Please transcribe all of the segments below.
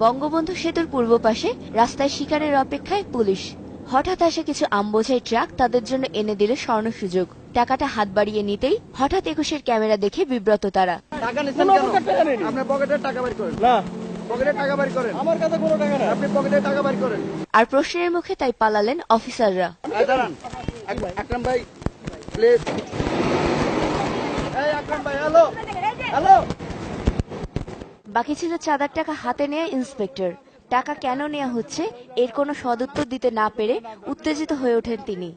বঙ্গবন্ধু সেতুর পূর্ব পাশে রাস্তায় শিকারের অপেক্ষায় পুলিশ। হঠাৎ আসে কিছু আমবোঝাই ট্রাক তাদের জন্য এনে দিল স্বর্ণ সুযোগ। টাকাটা হাত বাড়িয়ে নিতেই হঠাৎ ২১-এর ক্যামেরা দেখে বিব্রত তারা। আর প্রশ্নের মুখে তাই পালালেন অফিসাররা। বাকি ছিল চাঁদার টাকা হাতে নেয়া ইন্সপেক্টর। টাকা কেন নেওয়া হচ্ছে এর কোনো সদুত্তর দিতে না পেরে উত্তেজিত হয়ে ওঠেন তিনি।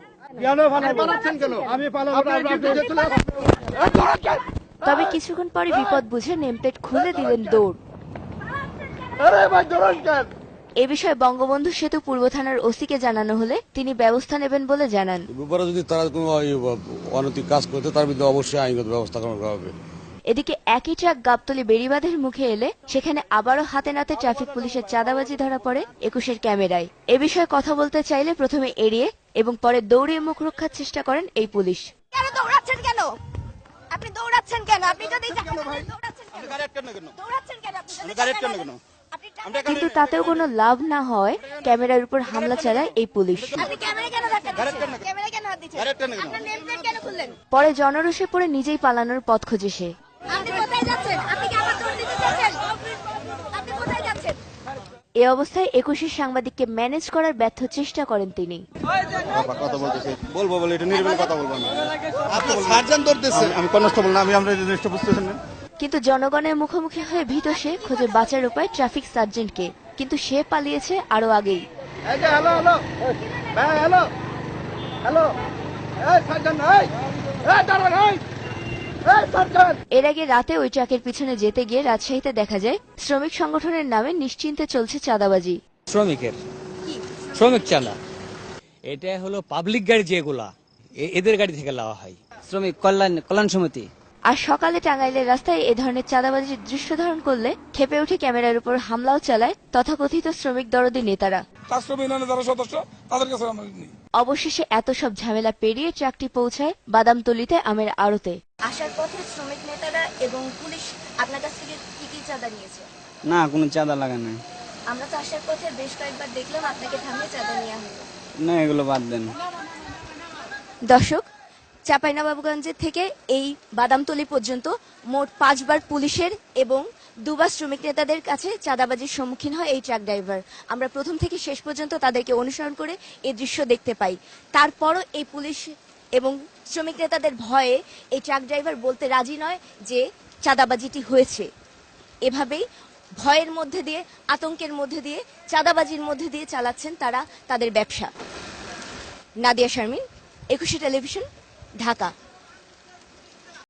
তবে কিছুক্ষণ পরে বিপদ বুঝে নেমপ্লেট খুলে দিলেন দৌড়। এ বিষয়ে বঙ্গবন্ধু সেতু পূর্ব থানার ওসিকে জানানো হলে তিনি ব্যবস্থা নেবেন বলে জানান। যদি তারা কোনো অনৈতিক কাজ করতে তার বিরুদ্ধে অবশ্যই আইনগত ব্যবস্থা গ্রহণ করা হবে। এদিকে একই ট্রাক গাবতলী বেড়িবাঁধের মুখে এলে সেখানে আবারও হাতে নাতে ট্রাফিক পুলিশের চাঁদাবাজি ধরা পড়ে ২১-এর ক্যামেরায়। এ বিষয়ে কথা বলতে চাইলে প্রথমে এড়িয়ে এবং পরে দৌড়িয়ে মুখ রক্ষার চেষ্টা করেন এই পুলিশ। কেন দৌড়াচ্ছেন কেন? আপনি দৌড়াচ্ছেন কেন? আপনি যদি দৌড়াচ্ছেন কেন? কিন্তু তাতেও কোনো লাভ না হয় ক্যামেরার উপর হামলা চালায় এই পুলিশ। পরে জনরোষে পড়ে নিজেই পালানোর পথ খোঁজে সে। এ অবস্থায় ২১-এর সাংবাদিককে ম্যানেজ করার ব্যর্থ চেষ্টা করেন তিনি। কিন্তু জনগণের মুখোমুখি হয়ে ভীত সে খোঁজে বাঁচার উপায় ট্রাফিক সার্জেন্টকে, কিন্তু সে পালিয়েছে আরো আগেই। এর আগে রাতে ওই ট্রাকের পিছনে যেতে গিয়ে রাজশাহীতে দেখা যায় শ্রমিক সংগঠনের নামে নিশ্চিন্তে চলছে চাঁদাবাজি। শ্রমিক চাঁদা এটা হলো পাবলিক গাড়ি যেগুলা এদের গাড়ি থেকে নেওয়া হয়, শ্রমিক কল্যাণ সমিতি। আর সকালে টাঙ্গাইলের রাস্তায় এ ধরনের চাঁদাবাজির দৃশ্য ধারণ করলে ক্ষেপে উঠে ক্যামেরার উপর হামলাও চালায় তথাকথিত শ্রমিক দরদি নেতারা। অবশেষে এত সব ঝামেলা পেরিয়ে ট্রাকটি পৌঁছায় বাদামতলীতে আমের আড়তে। আসার পথে শ্রমিক নেতারা এবং পুলিশ আপনার কাছ থেকে কি চাঁদা নিয়েছে? না, কোনো চাঁদা লাগা নাই। আমরা তো আসার পথে বেশ কয়েকবার দেখলাম আপনাকে থামিয়ে চাঁদা নেওয়া হলো। না, এগুলো বাদ দেন। দর্শক, চাঁপাইনবাবগঞ্জের থেকে এই বাদামতলী পর্যন্ত মোট ৫ বার পুলিশের এবং ২ বার শ্রমিক নেতাদের কাছে চাঁদাবাজির সম্মুখীন হয় এই ট্রাক ড্রাইভার। আমরা প্রথম থেকে শেষ পর্যন্ত তাদেরকে অনুসরণ করে এই দৃশ্য দেখতে পাই। তারপরও এই পুলিশ এবং শ্রমিক নেতাদের ভয়ে এই ট্রাক ড্রাইভার বলতে রাজি নয় যে চাঁদাবাজিটি হয়েছে। এভাবেই ভয়ের মধ্যে দিয়ে, আতঙ্কের মধ্যে দিয়ে, চাঁদাবাজির মধ্যে দিয়ে চালাচ্ছেন তারা তাদের ব্যবসা। নাদিয়া শারমিন, ২১ টেলিভিশন, ঢাকা।